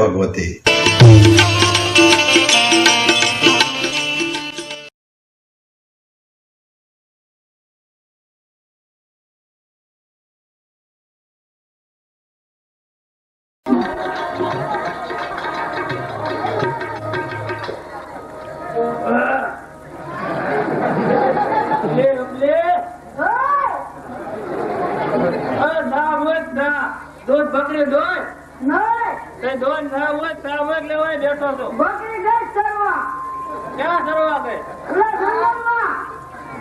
ભગવતી. દૂધ બકરી દોય નહીં દોય ના હોય સાવક લેવાય બેઠો તો બકરી ગઈ સરવા ક્યાં સરવા ગઈ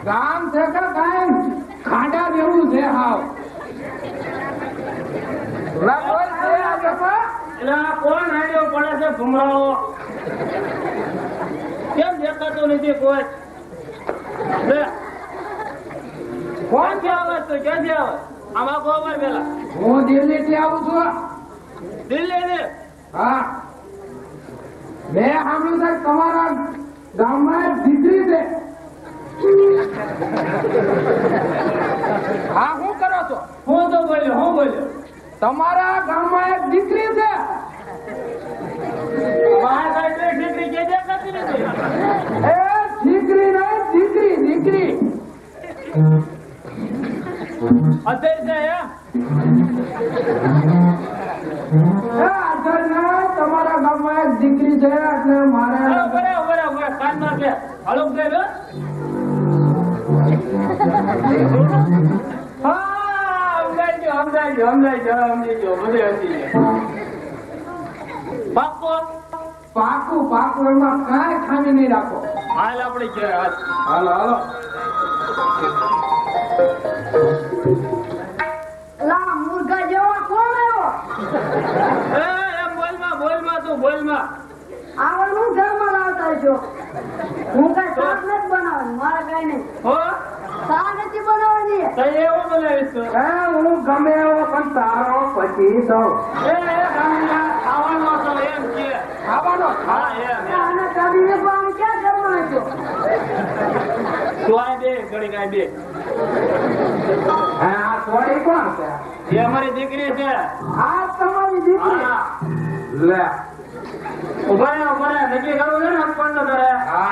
ગામ છે કે ગામ ખાડા જેવું છે હાવ કોણ હાડ્યો પડે છે ભૂમરાઓ કેમ દેખાતો નથી કોઈ કોણ છે આવે તો ક્યાંથી આવે આમાં ગોબર પેલા હું દિલ્હી થી આવું છું. દિલ્હી ને હા મેં સાંભળ્યું છે તમારા ગામમાં એક દીકરી છે. હા શું કરો છો? હું બોલ્યો તમારા ગામમાં એક દીકરી છે. દીકરી કે દેખાતી નથી. એ દીકરી નહીં દીકરી તમારા ગામમાં એક દીકરી છે એટલે મારે કાનમાં છે હલો પાકું એમાં કઈ ખામી નહીં રાખો. હાલ આપડે ક્યારે હાલો મુર્ગા જેવો કોણ આવ્યો? બોલમાં આવવાનું ઘરમાં લાવતા છો. હું કઈ શાક નથી બનાવવાનું મારે કઈ નહીં. શાક નથી બનાવવાની એવું બનાવીશ હું ગમે એવો પણ તારો પછી દઉં ખાવાનો એમ કે ખાવાનો ક્યાં ઘરમાં છો? તું આ બે ઘડી કાંઈ બે આ થોડી કોણ છે? એ અમારી દીકરી છે. આ તમારી દીકરી લે ઉભા નક્કી કરવું છે ને અપણ ન કરે. હા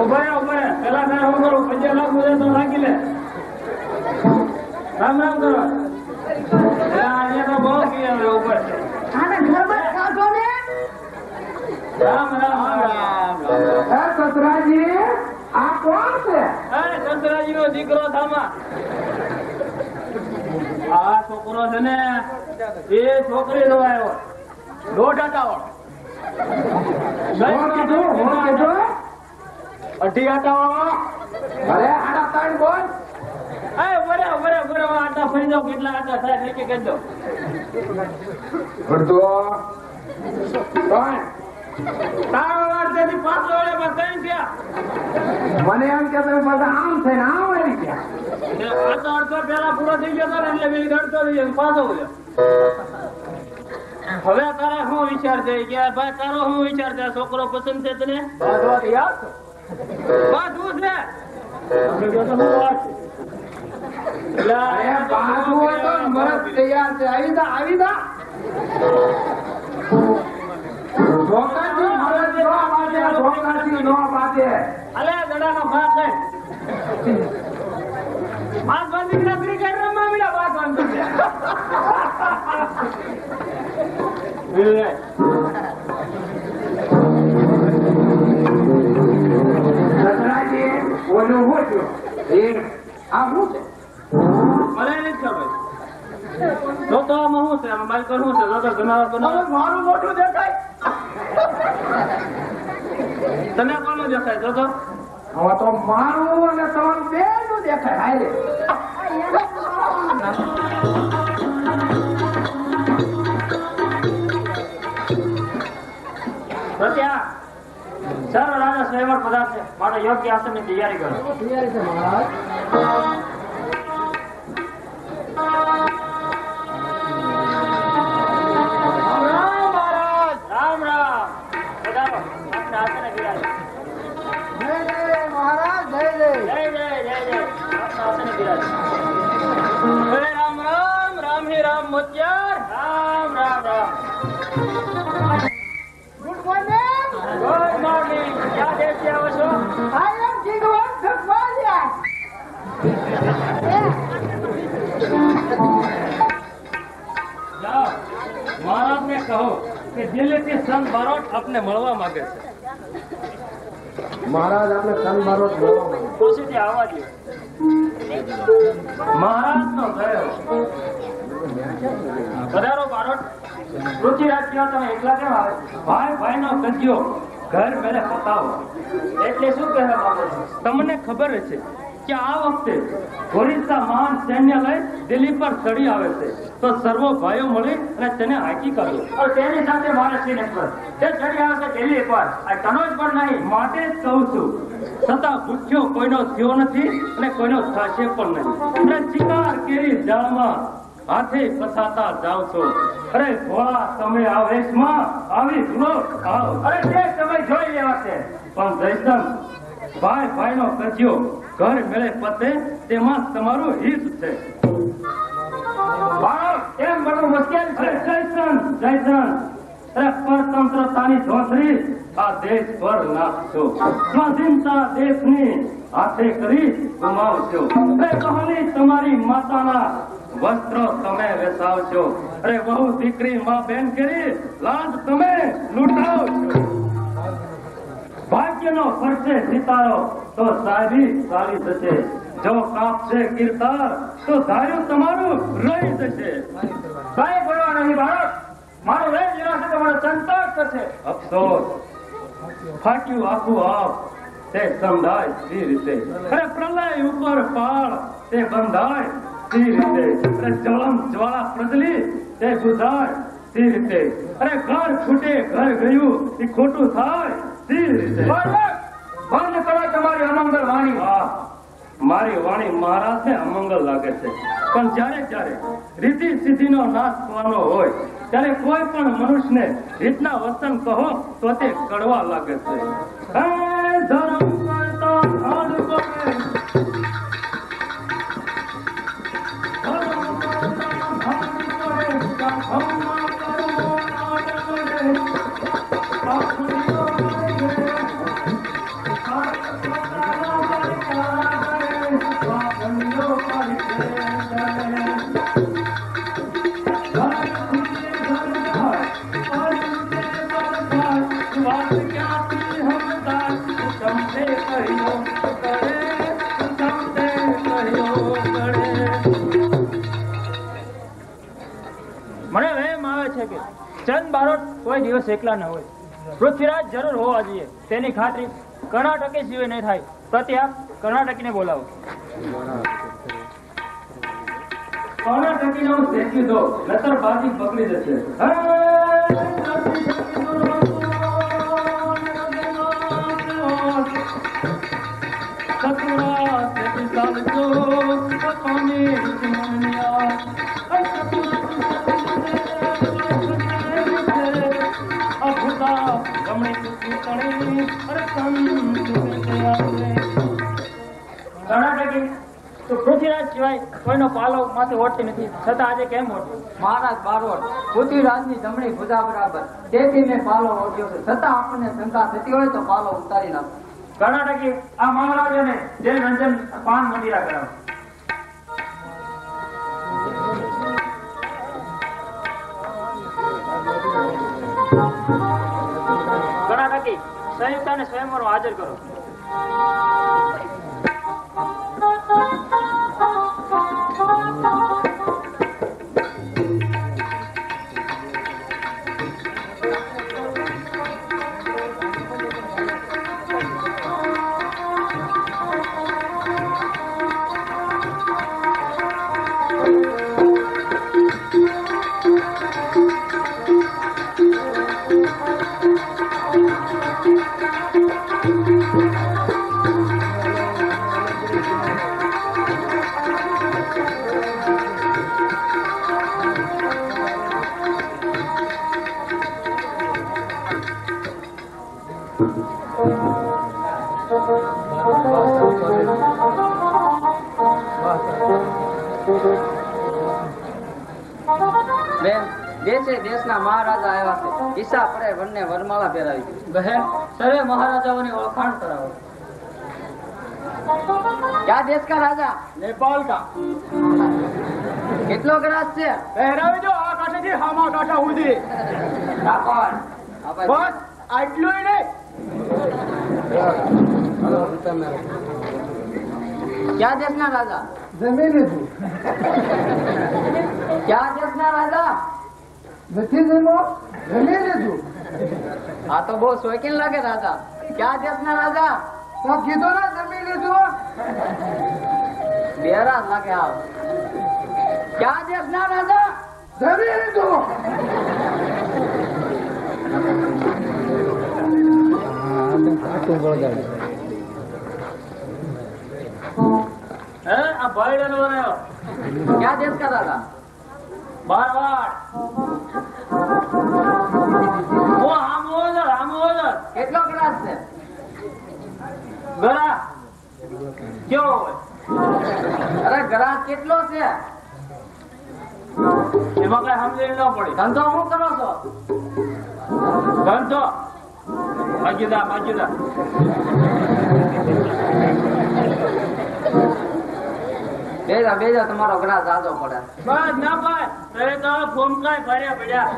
ઉભા પેલા મેં શું કરું 50 લાખ મુજબ તો રાખી લે. રામ કરો અહીંયા તો બહુ ઉપર રામ સસરાજી આ કોણ છે? સસરાજી નો દીકરો થામા. આ છોકરો છે ને એ છોકરી નો આવ્યો 2 આટા વાળો. 2 આટા વાળો. અરે આટા 3 બોલ. બરાબર આટા ફરી જાવ. કેટલા આટા થાય નક્કી કરી દો. મને એમ કે તમે બધા આમ થઈને આમ આવી ગયા. અડધો પેલા પૂરો થઈ ગયો હતો ને એટલે અડધો પાછો ગયો. હવે તારે શું વિચાર છે કે ભાઈ તારો શું વિચાર છે? છોકરો પસંદ છે તને? બાજુ છે તૈયાર છે. આવી દા તો આમાં શું છે? આમાં બાઈક કરવું છે? તો જનાવર બનાવે. મારું મોટું દેખાય. તને કોનું દેખાય? તો હવે તો મારું અને તમારું બે નું દેખાય. હાય પ્રત્યા સર્વ રાજા સ્વયંવર પદાર્થ છે માટે યોગ્ય આસનની તૈયારી કરો. તૈયારી છે મહારાજ. રામ રામ. પધારો. આપને આસને બિરાજો. જય જય મહારાજ. જય જય જય જય જય જય. આપને આસને બિરાજો. રામ રામ. રામ હી રામ મોતિયાર. રામ રામ રામ. Good morning. ક્યાં દેશથી આવો છો? આઈ એમ જીગવંત ધકવાલિયા. જાઓ મહારાજને કહો કે દિલ્હીથી સંત બારોટ આપને મળવા માંગે છે. મહારાજ આપને સંત બારોટ મળવા માંગે. ખુશીથી આવવા દો. મહારાજ નો ગયો. પધારો બારોટ. પૃથ્વીરાજ કેવા તમે એકલા કેમ આવે? ભાઈ ભાઈ નો કજ્યો ઘર મેળે પતાવો. એટલે શું કહેવા માંગો છો? તમને ખબર છે કે આ વખતે ઓરિસ્સા મહાન સૈન્ય લઈ દિલ્હી પર ચડી આવે છે, તો સર્વો ભાઈઓ મળી અને તેને હાકી કરવો. તેની સાથે મારે સિંહ પર તે ચડી આવે છે દિલ્હી પર. આ કનોજ પણ નહીં. માટે જ કહું છું. છતાં ભૂખ્યો કોઈનો થયો નથી અને કોઈનો થશે પણ નહીં. અને શિકાર કેરી જાળમાં હાથે પસાતા જાવ છો. અરે ભોળા તમે આ વેશમાં આવી ભૂલો આવો. અરે તે સમય જોઈ લેવા છે. પણ જયસન ભાઈ ભાઈ નો કજ્યો ઘર મેળે પતે તેમાં તમારું હિત છે. એમ બધું મુશ્કેલ છે. જયસન જયસન. અરે પરતંત્રતાની ધોતરી આ દેશ પર નાખશો. સ્વાધીનતા દેશની હાથે કરી ગુમાવશો. અરે કહલી તમારી માતાના વસ્ત્રો તમે વેસાવશો. અરે બહુ દીકરી માં બેન કરી લાજ તમે લૂંટાવશો. ભાગ્યનો ફરશે સિતારો તો સારી સારી થશે. જો કાપશે કીર્તાર તો ધાર્યું તમારું રહી જશે. કઈ બોલવા નહીં ભારત. મારું રહી જશે તમારો સંતોષ થશે. અફસોસ ફાટ્યું આખું આપ તે સમજાય સી રીતે. અરે પ્રલય ઉપર પાળ તે બંધાય સી રીતે. અરે જળમ જ્વાળા પ્રજલી તે બુધાય સી રીતે. અરે ઘર છૂટે ઘર ગયું એ ખોટું થાય સી રીતે. બંધ કરો તમારી અમંગલ વાણી. મારી વાણી મહારાજને અમંગલ લાગે છે, પણ જ્યારે જ્યારે રીતિ સિદ્ધિનો નાશ થવાનો હોય ત્યારે કોઈ પણ મનુષ્યને રીતના વચન કહો તો તે કડવા લાગે છે. ધર્મ કરતા ભાડ પડે. મને વહેમ આવે છે કે ચંદ બારોટ કોઈ દિવસ એકલા ન હોય. પૃથ્વીરાજ જરૂર હોવા જોઈએ. તેની ખાતરી કર્ણાટકી સિવાય નહીં થાય. પ્રત્યા કર્ણાટકીને બોલાવો. કર્ણાટકીને હું શેકી દો નતર બાજી પકડી જશે. કર્ણાટકી તો પૃથ્વીરાજ સિવાય કોઈનો પાલો માથે ઓળતી નથી. છતાં આજે કેમ ઓળ્યો? મહારાજ બારોટ પૃથ્વીરાજની જમણી ભુજા બરાબર તેથી મેં પાલો ઓળ્યો છે. છતાં આપણને શંકા થતી હોય તો પાલો ઉતારી નાખો. કર્ણાટકી આ મહારાજાને જય રંજન પાન મંદિરા કરાવો. કર્ણાટકી સંયુક્ત અને સ્વયંવર હાજર કરો. બેન, દેશે દેશના મહારાજા આવ્યા છે. ઈશા પડે બંને વરમાળા પહેરાવી. બહેન, સર્વે મહારાજાઓની ઓળખાણ કરાવો. ક્યાં દેશ કા રાજા? नेपाल का કેટલો ગ્રાસ છે? પહેરાવી દો આ કાંઠેથી હામા કાંઠા સુધી. ઠાકોર, બસ આટલું નહીં. ક્યાં દેશના રાજા? જમીન હતું ક્યાં દેશના રાજા? નથી જમો જમીન હતું. આ તો બહુ શોખીન લાગે રાજા. ક્યાં દેશના રાજા? તો કીધું ને જમીન લીધું. બેરા લાગે આવ. ક્યાં દેશના રાજા? જમીન લીધું. આ ભાઈડન બનાવ્યો ક્યાં દેશ કા રાજા? બારવાડ ઓ આમોદર કેટલો ગ્રાસ છે? ગરા કેવો હોય અરે ગ્રાસ કેટલો છે? એમાં કઈ સમજણ ન પડી. ધંધો શું કરો છો? ધંધો ભાગીદાર બેજા બેજા તમારો ગ્રાસ આજો પડે. બસ ના ભાઈ તો ફોન કાંઈ ભર્યા પડ્યા.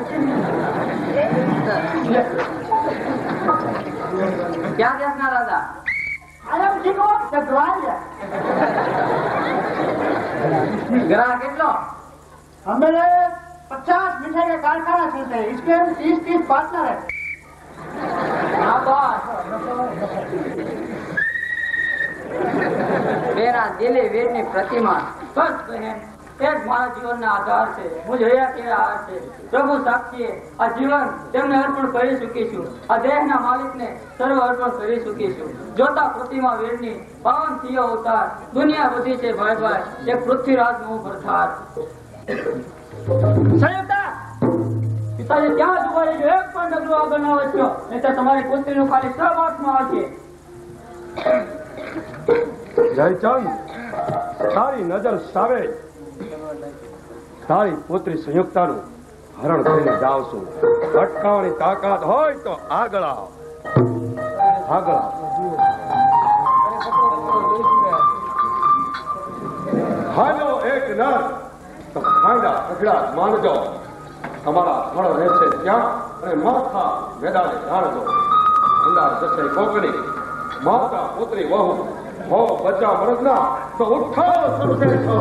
ક્યાં દેશના રાજા? ગ્રાહ કેટલો? हमारे 50 मिठाई का कारखाना चलता है. इसके 30-30 पार्टनर है. હા બસ. બેરા દિલે વીરની પ્રતિમા. બસ બહેન, એક મારા જીવનના આધાર છે. હું જોયા કે આહાર છે. પ્રભુ સાક્ષીએ આ જીવન તેમને અર્પણ કરી ચૂકીશું. આ દેહના માલિકને સર્વ અર્પણ કરી ચૂકીશું. જોતા પ્રતિમા વીરની પાવન થયો અવતાર. દુનિયા બધી છે ભરતભાઈ, એક પૃથ્વીરાજ નું ભરથાર. સંયુક્તા, પિતાજી ત્યાં જોવા રહેજો. એક પણ ડગલું આગળ ના વધશો, નહીં તો તમારી પુત્રીનું ખાલી સહવાસમાં આવશે. જયચંદ, તારી નજર સાવે તારી પુત્રી સંયુક્તાનું હરણ કરીને જાવ છું. અટકાવવાની તાકાત હોય તો આગળ આવ. આગળ આવ. હાલો એક નર તો ખાંડા અઘડા માનજો. તમારા ફળ રહેશે ત્યાં અને માથા મેદાને જાણજો. અંદાજ જશે કોકણી માતા પુત્રી વહુ હો બચ્ચા મરદના તો ઉઠાવો સબસે છો.